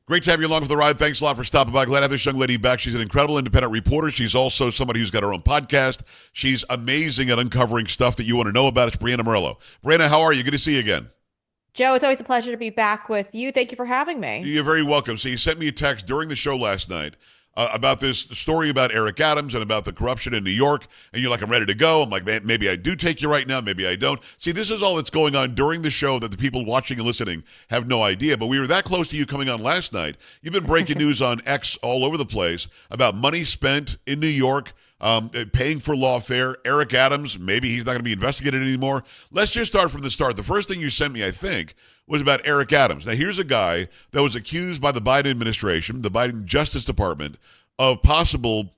Great to have you along for the ride. Thanks a lot for stopping by. Glad to have this young lady back. She's an incredible independent reporter. She's also somebody who's got her own podcast. She's amazing at uncovering stuff that you want to know about. It's Breanna Morello. Breanna, how are you? Good to see you again. Joe, it's always a pleasure to be back with you. Thank you for having me. You're very welcome. So you sent me a text during the show last night about this story about Eric Adams and about the corruption in New York. And you're like, I'm ready to go. I'm like, man, maybe I do take you right now. Maybe I don't. See, this is all that's going on during the show that the people watching and listening have no idea. But we were that close to you coming on last night. You've been breaking news on X all over the place about money spent in New York, paying for lawfare. Eric Adams, maybe he's not going to be investigated anymore. Let's just start from the start. The first thing you sent me, I think, was about Eric Adams. Now, here's a guy that was accused by the Biden administration, the Biden Justice Department, of possible,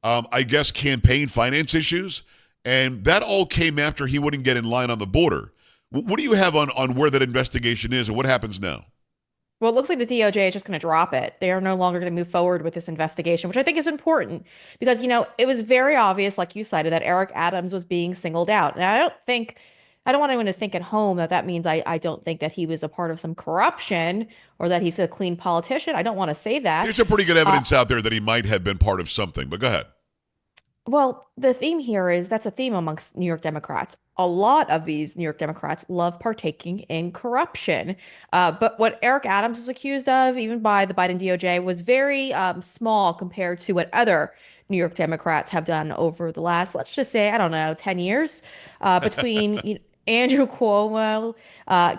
I guess, campaign finance issues. And that all came after he wouldn't get in line on the border. What do you have on where that investigation is and what happens now? Well, it looks like the DOJ is just going to drop it. They are no longer going to move forward with this investigation, which I think is important because, it was very obvious, like you cited, that Eric Adams was being singled out. And I don't want anyone to think at home that that means I don't think that he was a part of some corruption or that he's a clean politician. I don't want to say that. There's some pretty good Uh, evidence out there that he might have been part of something, but go ahead. Well, the theme here is that's a theme amongst New York Democrats. A lot of these New York Democrats love partaking in corruption. But what Eric Adams was accused of, even by the Biden DOJ, was very small compared to what other New York Democrats have done over the last, let's just say, I don't know, 10 years, between Andrew Cuomo,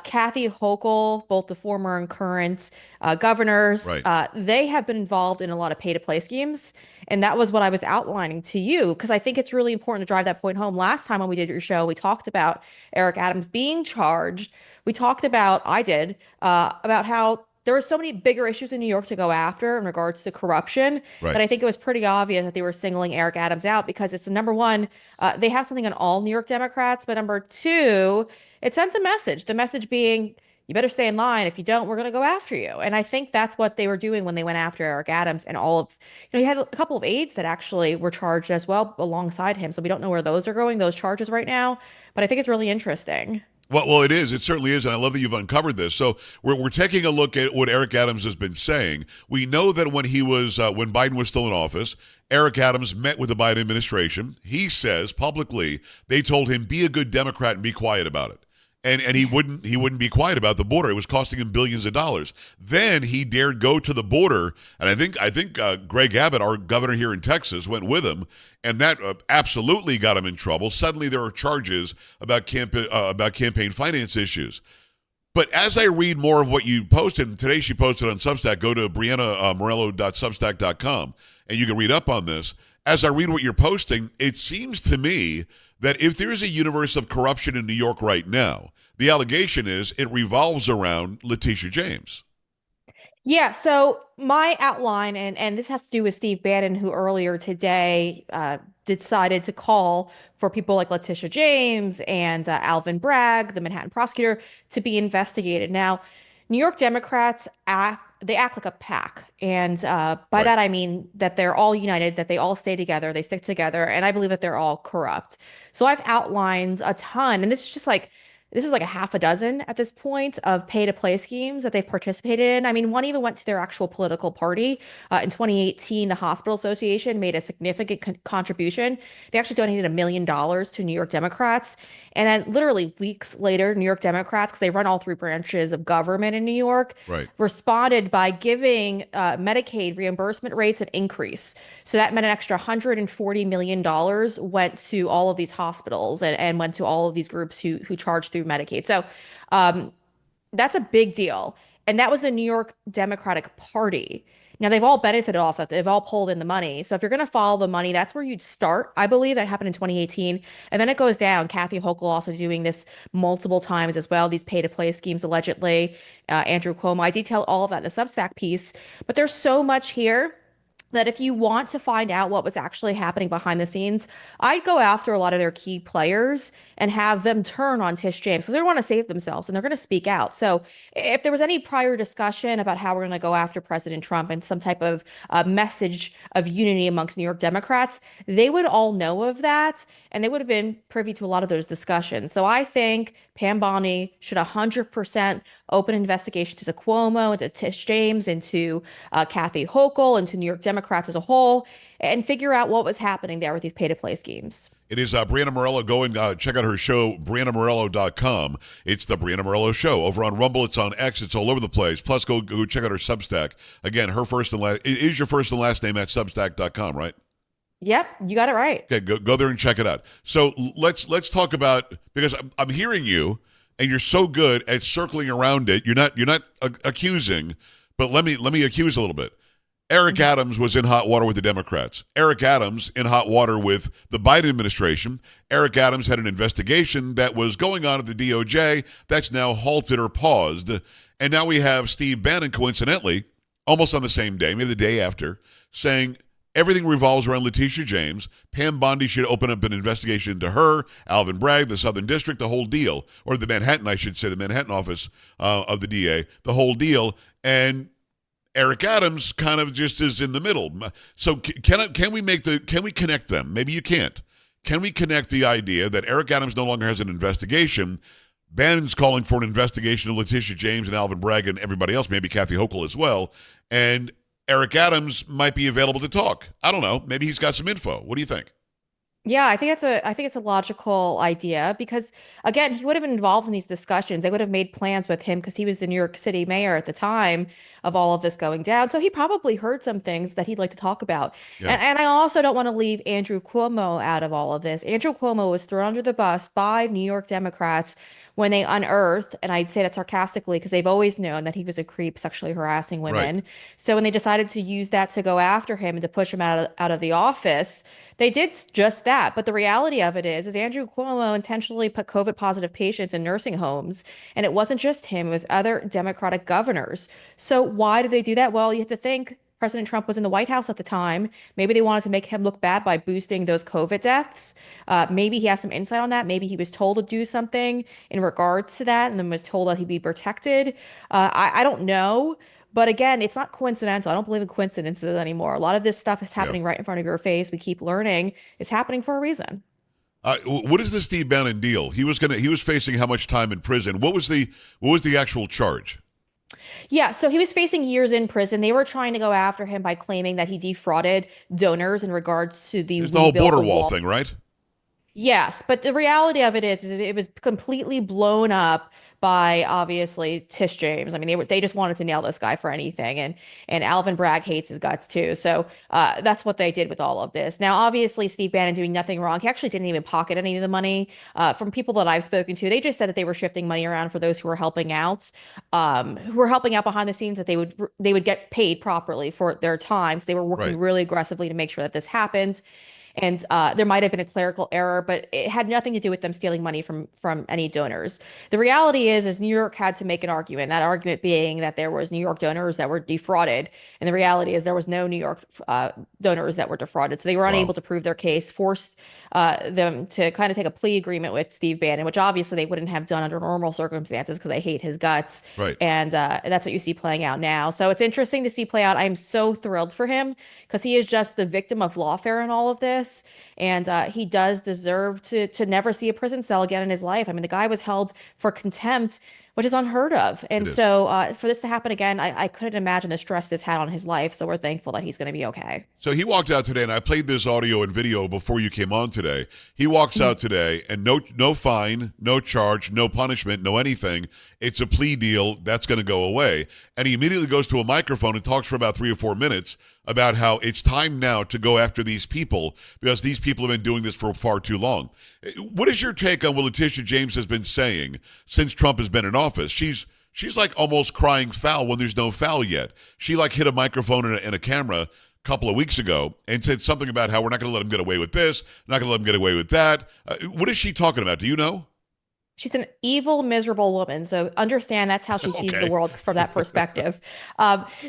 Kathy Hochul, both the former and current governors. Right. They have been involved in a lot of pay-to-play schemes. And that was what I was outlining to you, because I think it's really important to drive that point home. Last time when we did your show, we talked about Eric Adams being charged. We talked about, I did, about how there were so many bigger issues in New York to go after in regards to corruption that Right. I think it was pretty obvious that they were singling Eric Adams out because it's number one, they have something on all New York Democrats, but number two, it sends a message. The message being, you better stay in line. If you don't, we're going to go after you. And I think that's what they were doing when they went after Eric Adams and all of, he had a couple of aides that actually were charged as well alongside him. So we don't know where those are going, those charges right now. But I think it's really interesting. Well, it is. It certainly is, and I love that you've uncovered this. So we're taking a look at what Eric Adams has been saying. We know that when Biden was still in office, Eric Adams met with the Biden administration. He says publicly they told him be a good Democrat and be quiet about it. And he wouldn't be quiet about the border. It was costing him billions of dollars. Then he dared go to the border, and I think Greg Abbott, our governor here in Texas, went with him, and that absolutely got him in trouble. Suddenly there are charges about campaign finance issues. But as I read more of what you posted, and today she posted on Substack, go to briannamorello.substack.com, and you can read up on this. As I read what you're posting, it seems to me that if there's a universe of corruption in New York right now, the allegation is it revolves around Letitia James. Yeah, so my outline, and this has to do with Steve Bannon, who earlier today decided to call for people like Letitia James and Alvin Bragg, the Manhattan prosecutor, to be investigated. Now, New York Democrats they act like a pack, and by Right. that I mean that they're all united, that they all stay together, they stick together, and I believe that they're all corrupt. So I've outlined a ton, and this is like a half a dozen at this point of pay to play schemes that they've participated in. I mean, one even went to their actual political party. In 2018, the Hospital Association made a significant contribution. They actually donated $1 million to New York Democrats. And then literally weeks later, New York Democrats, because they run all three branches of government in New York, Right. responded by giving Medicaid reimbursement rates an increase. So that meant an extra $140 million went to all of these hospitals and went to all of these groups who charge through Medicaid. So um, that's a big deal. And that was the New York Democratic Party. Now they've all benefited off that. They've all pulled in the money. So if you're going to follow the money, that's where you'd start. I believe that happened in 2018. And then it goes down. Kathy Hochul also doing this multiple times as well. These pay to play schemes allegedly. Andrew Cuomo. I detail all of that in the Substack piece. But there's so much here. that if you want to find out what was actually happening behind the scenes, I'd go after a lot of their key players and have them turn on Tish James because they want to save themselves and they're going to speak out. So if there was any prior discussion about how we're going to go after President Trump and some type of message of unity amongst New York Democrats, they would all know of that and they would have been privy to a lot of those discussions. So I think Pam Bondi should 100% open investigation to Cuomo, into Tish James, into Kathy Hochul, into New York Democrats as a whole, and figure out what was happening there with these pay-to-play schemes. It is Breanna Morello. Go and check out her show, BreannaMorello.com. It's the Breanna Morello Show. Over on Rumble, it's on X, it's all over the place. Plus, go check out her Substack. Again, her first and last, it is your first and last name at Substack.com, right? Yep, you got it right. Okay, go there and check it out. So let's talk about, because I'm hearing you, and you're so good at circling around it. You're not accusing, but let me accuse a little bit. Eric Adams was in hot water with the Democrats. Eric Adams in hot water with the Biden administration. Eric Adams had an investigation that was going on at the DOJ that's now halted or paused. And now we have Steve Bannon, coincidentally, almost on the same day, maybe the day after, saying everything revolves around Letitia James. Pam Bondi should open up an investigation into her, Alvin Bragg, the Southern District, the whole deal. Or the Manhattan, I should say, the Manhattan office of the DA, the whole deal. And Eric Adams kind of just is in the middle. So can we connect them? Maybe you can't. Can we connect the idea that Eric Adams no longer has an investigation? Bannon's calling for an investigation of Letitia James and Alvin Bragg and everybody else, maybe Kathy Hochul as well. And Eric Adams might be available to talk. I don't know. Maybe he's got some info. What do you think? Yeah, I think it's a logical idea because again, he would have been involved in these discussions. They would have made plans with him because he was the New York City mayor at the time of all of this going down. So he probably heard some things that he'd like to talk about. Yeah. And I also don't want to leave Andrew Cuomo out of all of this. Andrew Cuomo was thrown under the bus by New York Democrats when they unearthed, and I'd say that sarcastically because they've always known that he was a creep sexually harassing Right. women. So when they decided to use that to go after him and to push him out of the office, they did just that. But the reality of it is Andrew Cuomo intentionally put COVID positive patients in nursing homes. And it wasn't just him, it was other Democratic governors. So why did they do that? Well, you have to think President Trump was in the White House at the time. Maybe they wanted to make him look bad by boosting those COVID deaths. Maybe he has some insight on that. Maybe he was told to do something in regards to that and then was told that he'd be protected. I don't know. But again, it's not coincidental. I don't believe in coincidences anymore. A lot of this stuff is Yeah. happening right in front of your face. We keep learning. It's happening for a reason. What is the Steve Bannon deal? He was facing how much time in prison? What was the actual charge? Yeah, so he was facing years in prison. They were trying to go after him by claiming that he defrauded donors in regards to the There's the whole rebuild border the wall wall. thing, right? Yes, but the reality of it is it was completely blown up by obviously Tish James. I mean, they just wanted to nail this guy for anything, and Alvin Bragg hates his guts too. So that's what they did with all of this. Now, obviously, Steve Bannon doing nothing wrong. He actually didn't even pocket any of the money. From people that I've spoken to, they just said that they were shifting money around for those who were helping out behind the scenes. That they would get paid properly for their time because they were working Right. really aggressively to make sure that this happened. And there might have been a clerical error, but it had nothing to do with them stealing money from any donors. The reality is New York had to make an argument. That argument being that there was New York donors that were defrauded, and the reality is there was no New York donors that were defrauded. So they were Wow. unable to prove their case, forced them to kind of take a plea agreement with Steve Bannon, which obviously they wouldn't have done under normal circumstances because they hate his guts. Right. And that's what you see playing out now. So it's interesting to see play out. I am so thrilled for him because he is just the victim of lawfare in all of this, and he does deserve to never see a prison cell again in his life. I mean, the guy was held for contempt, which is unheard of, It and is. so for this to happen again, I couldn't imagine the stress this had on his life. So we're thankful that he's going to be okay. So he walked out today, and I played this audio and video before you came on today. He walks out today, and no fine, no charge, no punishment, no anything. It's a plea deal that's going to go away. And he immediately goes to a microphone and talks for about 3 or 4 minutes about how it's time now to go after these people because these people have been doing this for far too long. What is your take on what Letitia James has been saying since Trump has been in office? She's like almost crying foul when there's no foul yet. She like hit a microphone and a camera couple of weeks ago and said something about how we're not going to let him get away with this, not going to let him get away with that. What is she talking about? Do you know? She's an evil, miserable woman. So understand that's how she sees the Okay. world from that perspective.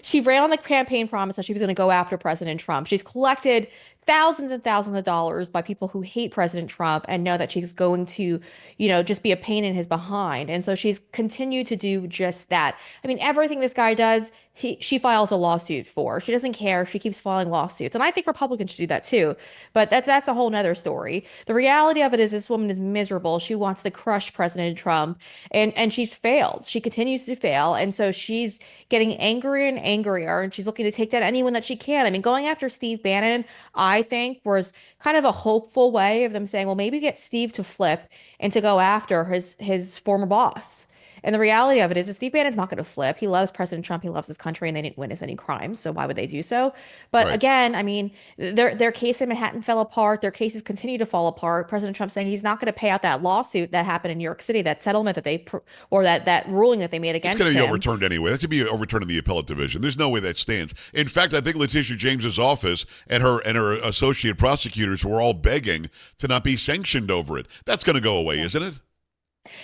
She ran on the campaign promise that she was going to go after President Trump. She's collected thousands and thousands of dollars by people who hate President Trump and know that she's going to, just be a pain in his behind. And so she's continued to do just that. I mean, everything this guy does, she files a lawsuit for. She doesn't care. She keeps filing lawsuits. And I think Republicans should do that too. But that's a whole nother story. The reality of it is this woman is miserable. She wants to crush President Trump and she's failed. She continues to fail. And so she's getting angrier and angrier and she's looking to take down anyone that she can. I mean, going after Steve Bannon, I think was kind of a hopeful way of them saying, well, maybe get Steve to flip and to go after his former boss. And the reality of it is Steve Bannon's not going to flip. He loves President Trump. He loves his country, and they didn't witness any crimes. So why would they do so? But Right. again, I mean, their case in Manhattan fell apart. Their cases continue to fall apart. President Trump saying he's not going to pay out that lawsuit that happened in New York City, that settlement that or that ruling that they made It's against going to be him. overturned anyway. That could be overturned in the appellate division. There's no way that stands. In fact, I think Letitia James's office and her associate prosecutors were all begging to not be sanctioned over it. That's going to go away, isn't it?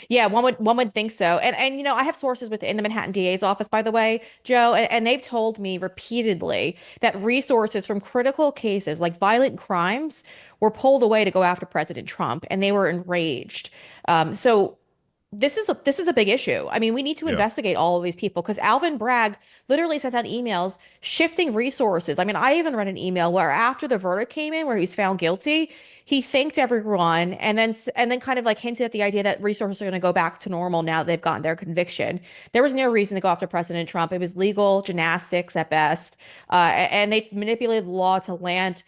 Yeah, one would think so. And I have sources within the Manhattan DA's office, by the way, Joe, and they've told me repeatedly that resources from critical cases like violent crimes were pulled away to go after President Trump, and they were enraged. So this is a big issue. I mean, we need to Yeah. investigate all of these people because Alvin Bragg literally sent out emails shifting resources. I mean, I even read an email where after the verdict came in, where he's found guilty, he thanked everyone and then kind of like hinted at the idea that resources are going to go back to normal now that they've gotten their conviction. There was no reason to go after President Trump. It was legal gymnastics at best, and they manipulated the law to land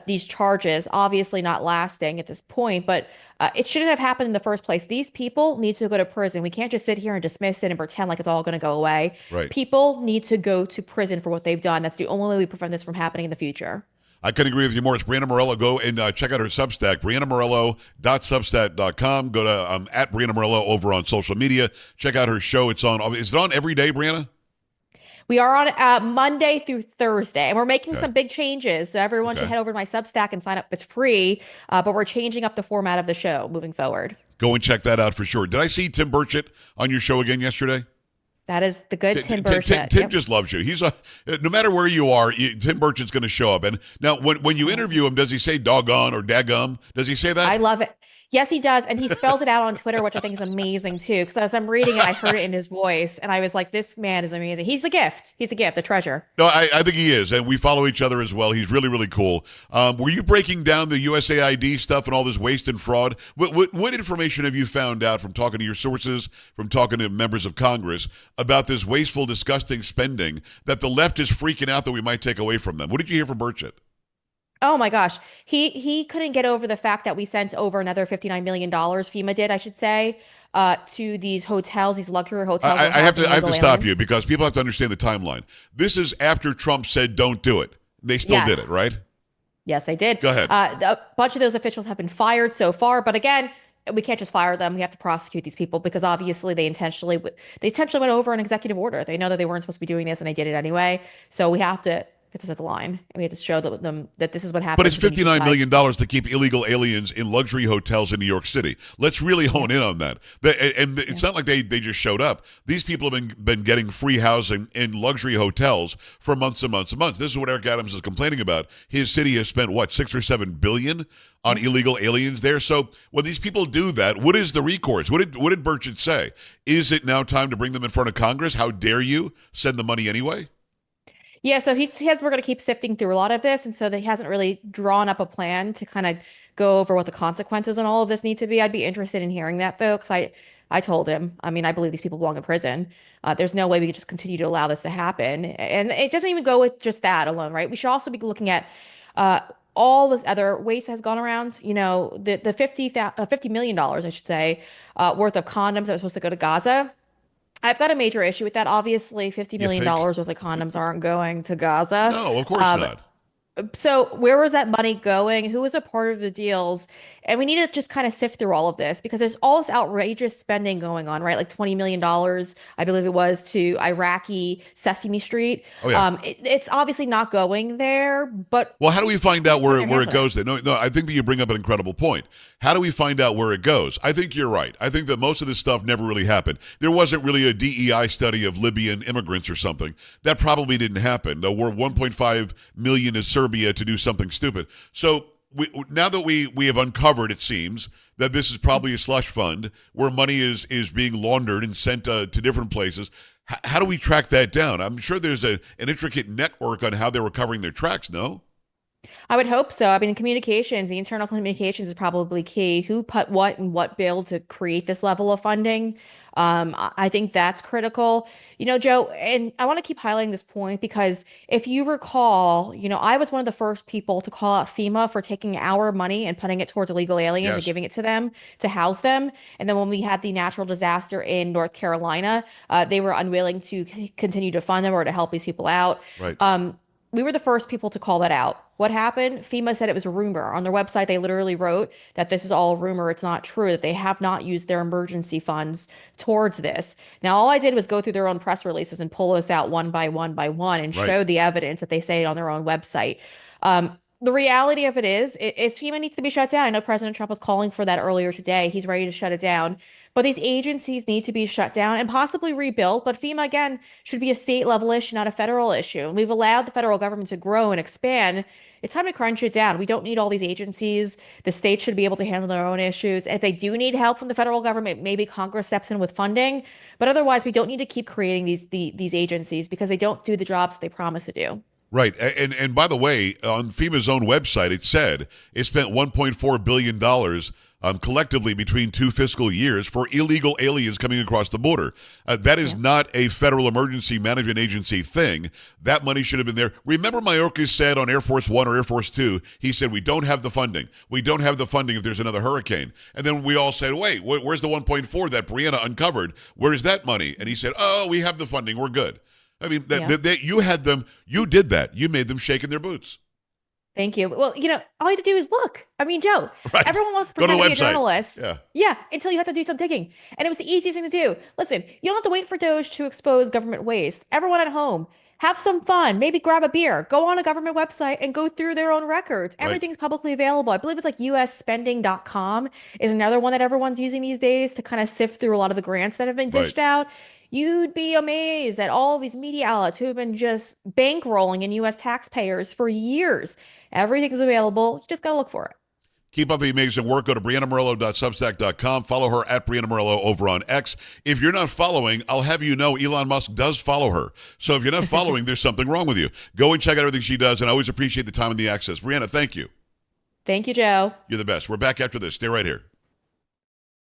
these charges, obviously not lasting at this point, but it shouldn't have happened in the first place. These people need to go to prison. We can't just sit here and dismiss it and pretend like it's all going to go away. Right. People need to go to prison for what they've done. That's the only way we prevent this from happening in the future. I couldn't agree with you more. It's Breanna Morello. Go and check out her Substack, breannamorello.substack.com. Go to at Breanna Morello over on social media. Check out her show. Is it on every day, Breanna? We are on Monday through Thursday, and we're making Okay. some big changes. So everyone should Okay. head over to my Substack and sign up. It's free, but we're changing up the format of the show moving forward. Go and check that out for sure. Did I see Tim Burchett on your show again yesterday? That is the good Tim Tim, Burchett. Tim Yep. just loves you. No matter where you are, Tim Burchett's going to show up. And now, when you interview him, does he say doggone or daggum? Does he say that? I love it. Yes, he does. And he spells it out on Twitter, which I think is amazing too. Because as I'm reading it, I heard it in his voice. And I was like, this man is amazing. He's a gift. He's a gift, a treasure. No, I think he is, and we follow each other as well. He's really, really cool. Were you breaking down the USAID stuff and all this waste and fraud? What information have you found out from talking to your sources, from talking to members of Congress about this wasteful, disgusting spending that the left is freaking out that we might take away from them? What did you hear from Burchett? Oh my gosh. He couldn't get over the fact that we sent over another $59 million, FEMA did, I should say, to these hotels, these luxury hotels that are I housing have to illegal stop you aliens. because people have to understand the timeline. This is after Trump said don't do it. They still did it, Yes. right? Yes, they did. Go ahead. A bunch of those officials have been fired so far, but again, we can't just fire them. We have to prosecute these people because obviously they intentionally went over an executive order. They know that they weren't supposed to be doing this, and they did it anyway. So we have to get this at the line, and we have to show them that this is what But happens it's when you $59 decide. million to keep illegal aliens in luxury hotels in New York City. Let's really hone in on that. And it's not like they just showed up. These people have been getting free housing in luxury hotels for months and months and months. This is what Eric Adams is complaining about. His city has spent, what, 6 or 7 billion on illegal aliens there. So when these people do that, what is the recourse? What did Burchett say? Is it now time to bring them in front of Congress? How dare you send the money anyway? Yeah, so he says we're going to keep sifting through a lot of this, and so that he hasn't really drawn up a plan to kind of go over what the consequences and all of this need to be. I'd be interested in hearing that though, because I told him, I mean, I believe these people belong in prison. There's no way we could just continue to allow this to happen, and it doesn't even go with just that alone, right? We should also be looking at uh, all this other waste has gone around. The $50 million, I should say, worth of condoms that was supposed to go to Gaza. I've got a major issue with that. Obviously, $50 You million think? worth of condoms aren't going to Gaza. No, of course Um, not. So where was that money going? Who was a part of the deals? And we need to just kind of sift through all of this because there's all this outrageous spending going on, right? Like $20 million, I believe it was, to Iraqi Sesame Street. Oh yeah. It's obviously not going there, but Well, how do we find out who's putting their where hands it on it? goes? Then? No, no. I think that you bring up an incredible point. How do we find out where it goes? I think you're right. I think that most of this stuff never really happened. There wasn't really a DEI study of Libyan immigrants or something. That probably didn't happen. Though we're 1.5 million to Serbia to do something stupid. So now that we have uncovered, it seems that this is probably a slush fund where money is being laundered and sent to different places. How do we track that down? I'm sure there's an intricate network on how they're recovering their tracks. No. I would hope so. I mean, communications, the internal communications is probably key. Who put what in what bill to create this level of funding? I think that's critical. Joe, and I want to keep highlighting this point because if you recall, I was one of the first people to call out FEMA for taking our money and putting it towards illegal aliens and Yes. giving it to them to house them. And then when we had the natural disaster in North Carolina, they were unwilling to continue to fund them or to help these people out. Right. We were the first people to call that out. What happened? FEMA said it was a rumor. On their website, they literally wrote that this is all a rumor. It's not true, that they have not used their emergency funds towards this. Now, all I did was go through their own press releases and pull this out one by one by one and Right. show the evidence that they say on their own website. The reality of it is FEMA needs to be shut down. I know President Trump was calling for that earlier today. He's ready to shut it down. But these agencies need to be shut down and possibly rebuilt. But FEMA, again, should be a state level issue, not a federal issue. And we've allowed the federal government to grow and expand. It's time to crunch it down. We don't need all these agencies. The states should be able to handle their own issues. And if they do need help from the federal government, maybe Congress steps in with funding. But otherwise, we don't need to keep creating these agencies because they don't do the jobs they promise to do. Right. And by the way, on FEMA's own website, it said it spent $1.4 billion collectively between two fiscal years for illegal aliens coming across the border. That is Yeah. not a federal emergency management agency thing. That money should have been there. Remember Mayorkas said on Air Force One or Air Force Two, he said, we don't have the funding. We don't have the funding if there's another hurricane. And then we all said, wait, where's the 1.4 that Breanna uncovered? Where is that money? And he said, oh, we have the funding. We're good. I mean, Yeah. you had them, you did that. You made them shake in their boots. Thank you. Well, all you have to do is look. I mean, Joe, Right. everyone wants to Go to pretend the to be a website. journalist. Yeah. Yeah, until you have to do some digging. And it was the easiest thing to do. Listen, you don't have to wait for Doge to expose government waste. Everyone at home, have some fun. Maybe grab a beer. Go on a government website and go through their own records. Right. Everything's publicly available. I believe it's like usspending.com is another one that everyone's using these days to kind of sift through a lot of the grants that have been Right. dished out. You'd be amazed at all these media outlets who have been just bankrolling in US taxpayers for years. Everything's available. You just got to look for it. Keep up the amazing work. Go to BreannaMorello.substack.com. Follow her at Breanna Morello over on X. If you're not following, I'll have you know Elon Musk does follow her. So if you're not following, there's something wrong with you. Go and check out everything she does, and I always appreciate the time and the access. Breanna, thank you. Thank you, Joe. You're the best. We're back after this. Stay right here.